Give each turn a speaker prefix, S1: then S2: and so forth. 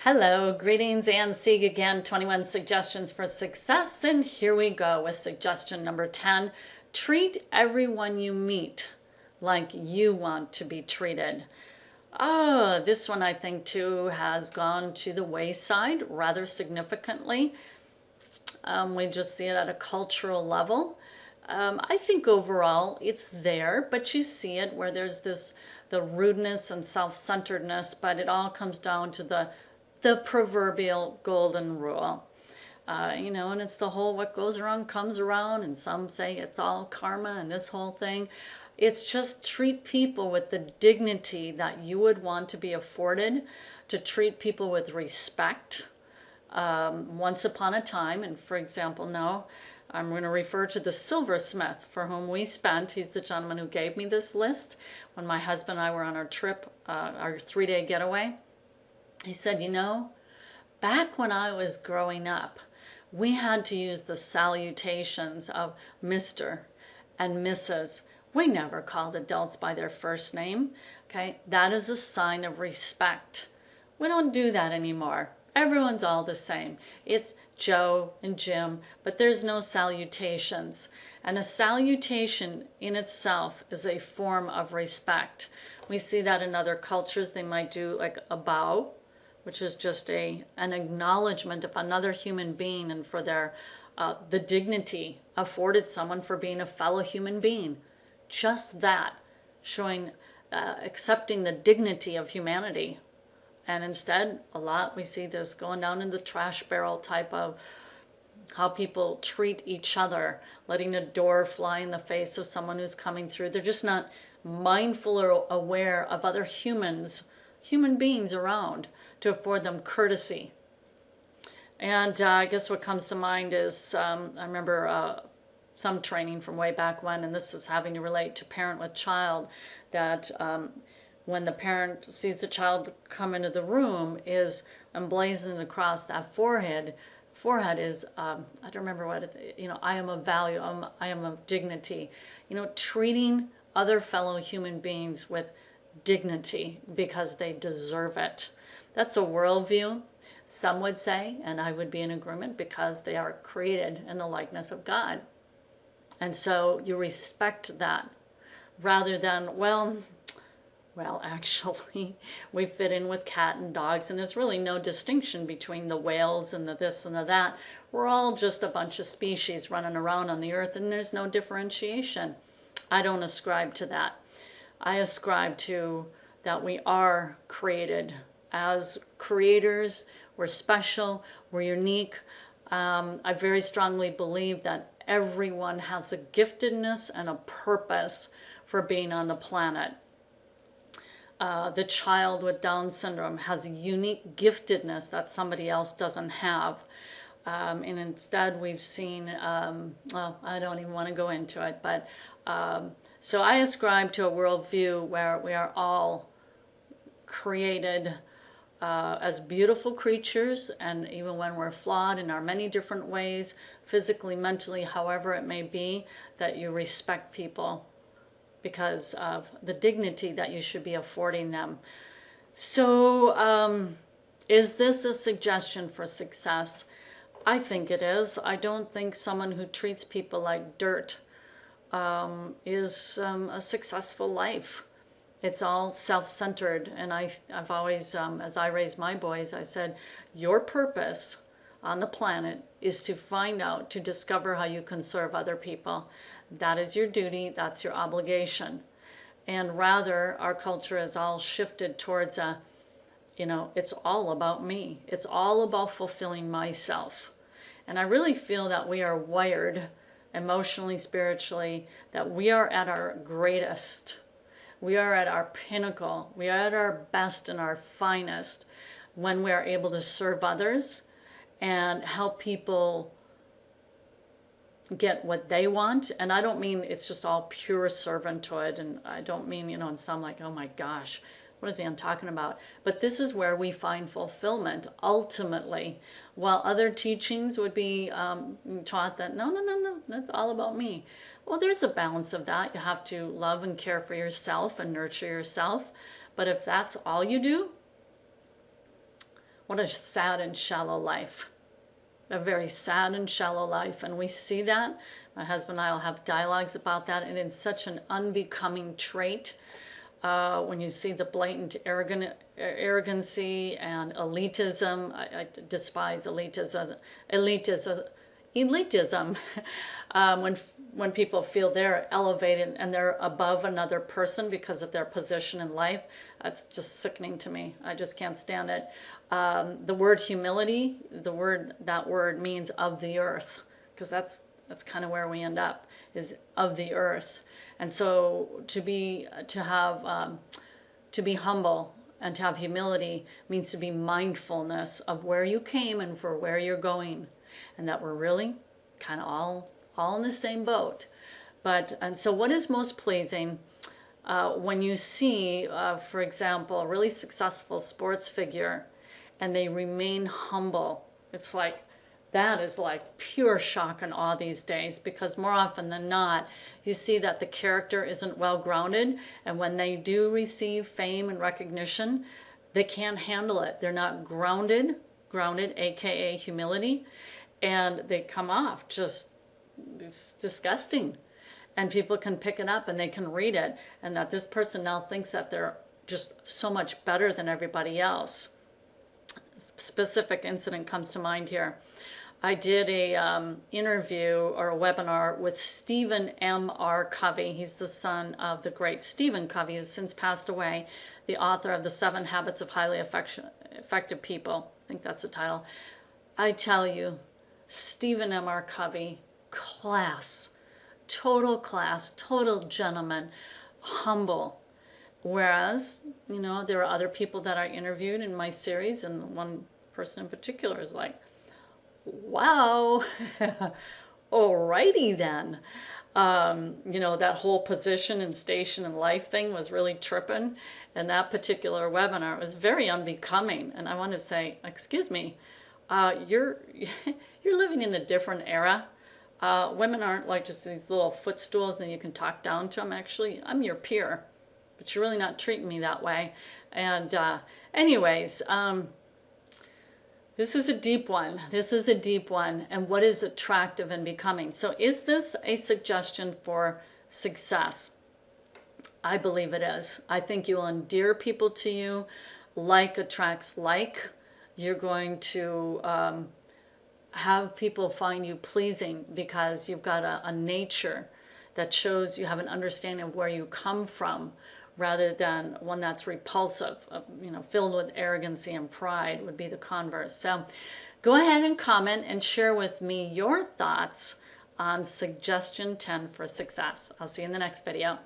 S1: Hello, greetings, Ann Sieg again, 21 suggestions for success, and here we go with suggestion number 10. Treat everyone you meet like you want to be treated. Oh, this one I think too has gone to the wayside rather significantly. We just see it at a cultural level. I think overall it's there, but you see it where there's the rudeness and self-centeredness, but it all comes down to the proverbial golden rule. And it's the whole what goes around comes around, and some say it's all karma and this whole thing. It's just treat people with the dignity that you would want to be afforded, to treat people with respect. Once upon a time, and for example, now I'm going to refer to the silversmith for whom we spent. He's the gentleman who gave me this list when my husband and I were on our trip, our 3-day getaway. He said, back when I was growing up, we had to use the salutations of Mr. and Mrs. We never called adults by their first name. Okay, that is a sign of respect. We don't do that anymore. Everyone's all the same. It's Joe and Jim, but there's no salutations. And a salutation in itself is a form of respect. We see that in other cultures. They might do like a bow, which is just an acknowledgement of another human being and for their the dignity afforded someone for being a fellow human being. Just that, showing, accepting the dignity of humanity. And instead, a lot we see this going down in the trash barrel type of how people treat each other, letting a door fly in the face of someone who's coming through. They're just not mindful or aware of other human beings around to afford them courtesy. And I guess what comes to mind is, I remember some training from way back when, and this is having to relate to parent with child, that when the parent sees the child come into the room is emblazoned across that forehead. Forehead is, I don't remember what it, I am of value, I am of dignity. Treating other fellow human beings with dignity because they deserve it. That's a worldview, some would say, and I would be in agreement, because they are created in the likeness of God. And so you respect that rather than, well, actually, we fit in with cat and dogs, and there's really no distinction between the whales and the this and the that. We're all just a bunch of species running around on the earth, and there's no differentiation. I don't ascribe to that. I ascribe to that we are created as creators. We're special, we're unique. I very strongly believe that everyone has a giftedness and a purpose for being on the planet. The child with Down syndrome has a unique giftedness that somebody else doesn't have. And instead we've seen, well, I don't even want to go into it, but so I ascribe to a worldview where we are all created as beautiful creatures, and even when we're flawed in our many different ways, physically, mentally, however it may be, that you respect people because of the dignity that you should be affording them. So is this a suggestion for success? I think it is. I don't think someone who treats people like dirt is a successful life. It's all self-centered, and I've always, as I raised my boys, I said, your purpose on the planet is to find out, to discover how you can serve other people. That is your duty, that's your obligation. And rather, our culture is all shifted towards it's all about me. It's all about fulfilling myself. And I really feel that we are wired, emotionally, spiritually, that we are at our greatest. We are at our pinnacle. We are at our best and our finest when we are able to serve others and help people get what they want. And I don't mean it's just all pure servanthood, and I don't mean, and some like, oh my gosh, what is Ann talking about? But this is where we find fulfillment ultimately, while other teachings would be taught that no, that's all about me. Well, there's a balance of that. You have to love and care for yourself and nurture yourself. But if that's all you do, What a sad and shallow life. A very sad and shallow life. And we see that. My husband and I will have dialogues about that. And it's such an unbecoming trait. When you see the blatant arrogancy and elitism. I despise elitism. Elitism. When people feel they're elevated and they're above another person because of their position in life, that's just sickening to me. I just can't stand it. The word humility, that word means of the earth, because that's kind of where we end up, is of the earth. And so to be humble and to have humility means to be mindfulness of where you came and for where you're going, and that we're really kind of all in the same boat. And so what is most pleasing when you see, for example, a really successful sports figure and they remain humble? It's like, that is like pure shock and awe these days, because more often than not, you see that the character isn't well grounded, and when they do receive fame and recognition, they can't handle it. They're not grounded, aka humility, and they come off just, it's disgusting. And people can pick it up and they can read it, and that this person now thinks that they're just so much better than everybody else. Specific incident comes to mind here. I did a interview or a webinar with Stephen M.R. Covey. He's the son of the great Stephen Covey, who's since passed away, the author of The 7 Habits of Highly Effective People. I think that's the title. I tell you, Stephen M.R. Covey, class, total gentleman, humble. Whereas, you know, there are other people that I interviewed in my series, and one person in particular is like, wow, alrighty then. You know, that whole position and station and life thing was really tripping. And that particular webinar was very unbecoming. And I want to say, excuse me, you're living in a different era. Women aren't like just these little footstools and you can talk down to them. Actually, I'm your peer, but you're really not treating me that way. And anyways, this is a deep one. This is a deep one. And what is attractive and becoming? So is this a suggestion for success? I believe it is. I think you will endear people to you. Like attracts like. You're going to have people find you pleasing because you've got a nature that shows you have an understanding of where you come from, rather than one that's repulsive, you know, filled with arrogancy and pride would be the converse. So go ahead and comment and share with me your thoughts on suggestion 10 for success. I'll see you in the next video.